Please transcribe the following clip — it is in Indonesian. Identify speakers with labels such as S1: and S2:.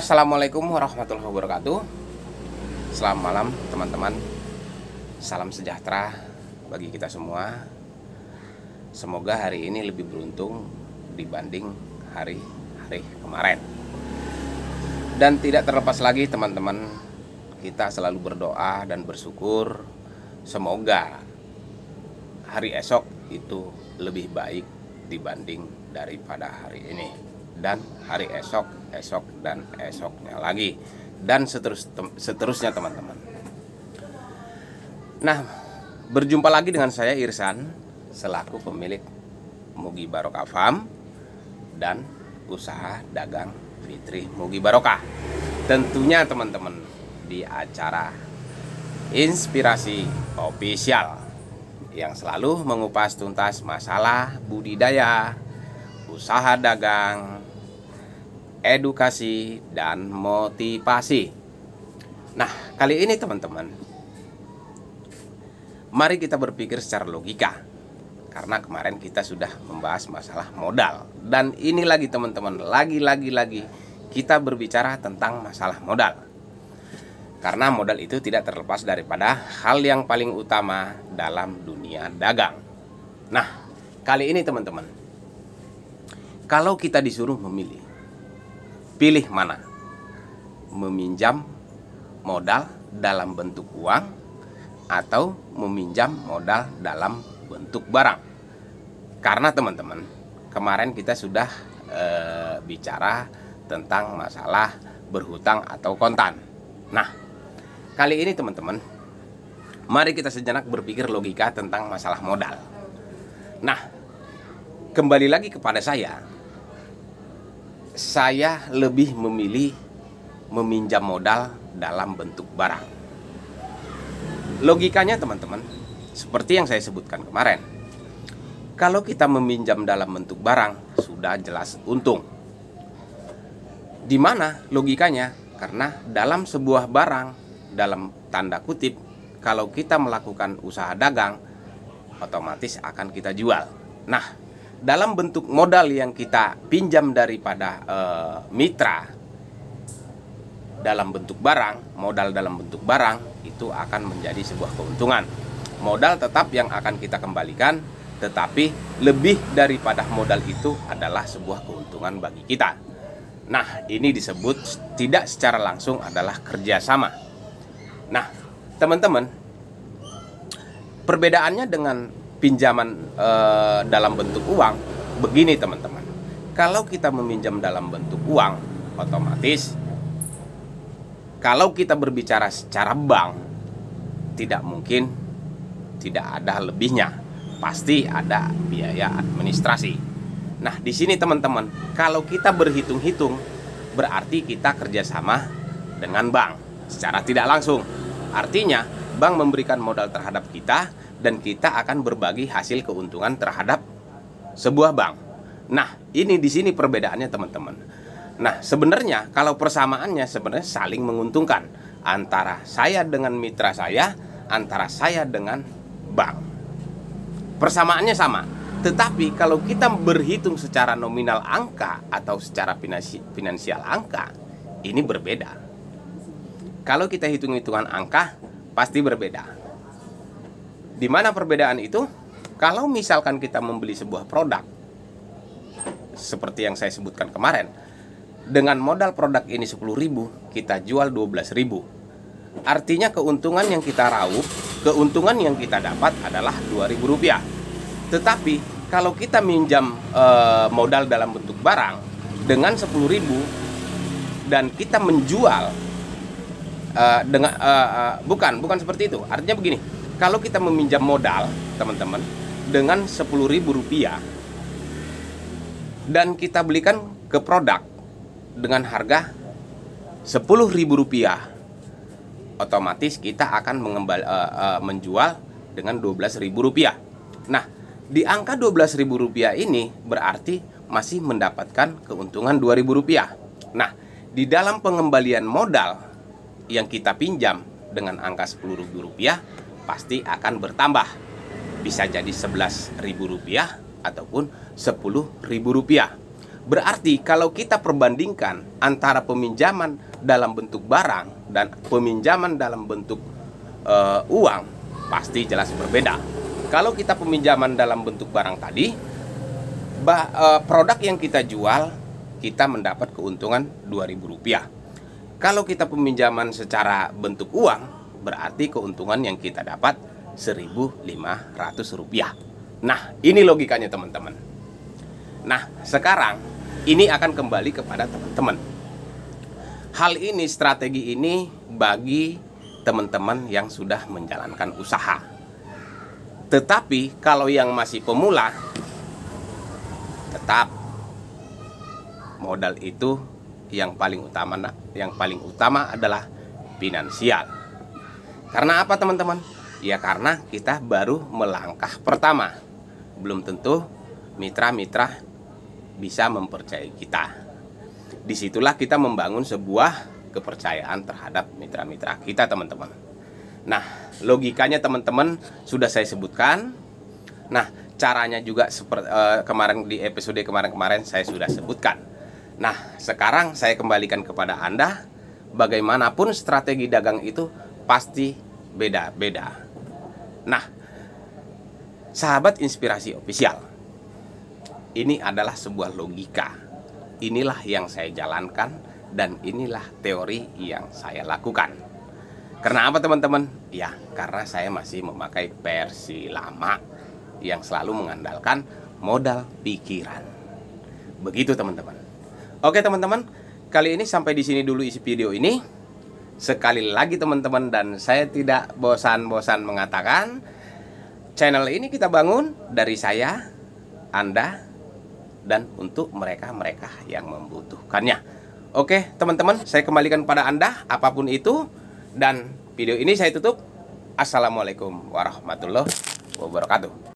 S1: Assalamualaikum warahmatullahi wabarakatuh. Selamat malam teman-teman. Salam sejahtera bagi kita semua. Semoga hari ini lebih beruntung dibanding hari-hari kemarin. Dan tidak terlepas lagi teman-teman, kita selalu berdoa dan bersyukur semoga hari esok itu lebih baik dibanding daripada hari ini, dan hari esok, dan esoknya lagi, dan seterusnya teman-teman. Nah, berjumpa lagi dengan saya Irsan, selaku pemilik Mugi Barokah Farm dan usaha dagang Fitri Mugi Barokah. Tentunya teman-teman di acara Inspirasi Official yang selalu mengupas tuntas masalah budidaya, usaha dagang, edukasi, dan motivasi. Nah, kali ini teman-teman, mari kita berpikir secara logika. Karena kemarin kita sudah membahas masalah modal. Dan ini lagi teman-teman, lagi kita berbicara tentang masalah modal. Karena modal itu tidak terlepas daripada hal yang paling utama dalam dunia dagang. Nah, kali ini teman-teman, kalau kita disuruh memilih, pilih mana? Meminjam modal dalam bentuk uang atau meminjam modal dalam bentuk barang. Karena teman-teman, kemarin kita sudah bicara tentang masalah berhutang atau kontan. Nah, kali ini teman-teman, mari kita sejenak berpikir logika tentang masalah modal. Nah, kembali lagi kepada saya lebih memilih meminjam modal dalam bentuk barang. Logikanya teman-teman, seperti yang saya sebutkan kemarin, kalau kita meminjam dalam bentuk barang, sudah jelas untung. Di mana logikanya? Karena dalam sebuah barang, dalam tanda kutip, kalau kita melakukan usaha dagang, otomatis akan kita jual. Nah, dalam bentuk modal yang kita pinjam daripada mitra dalam bentuk barang, modal dalam bentuk barang, itu akan menjadi sebuah keuntungan. Modal tetap yang akan kita kembalikan, tetapi lebih daripada modal itu adalah sebuah keuntungan bagi kita. Nah, ini disebut tidak secara langsung adalah kerjasama. Nah, teman-teman, perbedaannya dengan pinjaman dalam bentuk uang begini teman-teman. Kalau kita meminjam dalam bentuk uang, otomatis kalau kita berbicara secara bank, tidak mungkin tidak ada lebihnya, pasti ada biaya administrasi. Nah, di sini teman-teman, kalau kita berhitung-hitung, berarti kita kerjasama dengan bank secara tidak langsung. Artinya, bank memberikan modal terhadap kita, dan kita akan berbagi hasil keuntungan terhadap sebuah bank. Nah, ini di sini perbedaannya teman-teman. Nah, sebenarnya kalau persamaannya sebenarnya saling menguntungkan antara saya dengan mitra saya, antara saya dengan bank. Persamaannya sama. Tetapi kalau kita berhitung secara nominal angka atau secara finansial angka, ini berbeda. Kalau kita hitung-hitungan angka, pasti berbeda. Di mana perbedaan itu? Kalau misalkan kita membeli sebuah produk seperti yang saya sebutkan kemarin, dengan modal produk ini 10.000, kita jual 12.000. Artinya keuntungan yang kita raup, keuntungan yang kita dapat adalah Rp2.000. Tetapi kalau kita minjam modal dalam bentuk barang dengan 10.000 dan kita menjual bukan seperti itu. Artinya begini, kalau kita meminjam modal teman-teman dengan Rp10.000 dan kita belikan ke produk dengan harga Rp10.000, otomatis kita akan menjual dengan Rp12.000. Nah, di angka Rp12.000 ini berarti masih mendapatkan keuntungan Rp2.000. Nah, di dalam pengembalian modal yang kita pinjam dengan angka Rp10.000 pasti akan bertambah. Bisa jadi Rp11.000 ataupun Rp10.000. Berarti kalau kita perbandingkan antara peminjaman dalam bentuk barang dan peminjaman dalam bentuk uang, pasti jelas berbeda. Kalau kita peminjaman dalam bentuk barang tadi, produk yang kita jual, kita mendapat keuntungan Rp2.000. Kalau kita peminjaman secara bentuk uang, berarti keuntungan yang kita dapat Rp1.500. Nah, ini logikanya teman-teman. Nah, sekarang ini akan kembali kepada teman-teman. Hal ini, strategi ini bagi teman-teman yang sudah menjalankan usaha. Tetapi kalau yang masih pemula, tetap modal itu yang paling utama adalah finansial. Karena apa teman-teman? Ya karena kita baru melangkah pertama. Belum tentu mitra-mitra bisa mempercayai kita. Disitulah kita membangun sebuah kepercayaan terhadap mitra-mitra kita teman-teman. Nah, logikanya teman-teman sudah saya sebutkan. Nah, caranya juga seperti kemarin di episode kemarin saya sudah sebutkan. Nah, sekarang saya kembalikan kepada Anda. Bagaimanapun strategi dagang itu pasti beda-beda. Nah, sahabat Inspirasi Official, ini adalah sebuah logika. Inilah yang saya jalankan dan inilah teori yang saya lakukan. Karena apa teman-teman? Ya, karena saya masih memakai versi lama yang selalu mengandalkan modal pikiran. Begitu teman-teman. Oke teman-teman, kali ini sampai di sini dulu isi video ini. Sekali lagi teman-teman, dan saya tidak bosan-bosan mengatakan, channel ini kita bangun dari saya, Anda, dan untuk mereka-mereka yang membutuhkannya. Oke teman-teman, saya kembalikan pada Anda apapun itu. Dan video ini saya tutup. Assalamualaikum warahmatullahi wabarakatuh.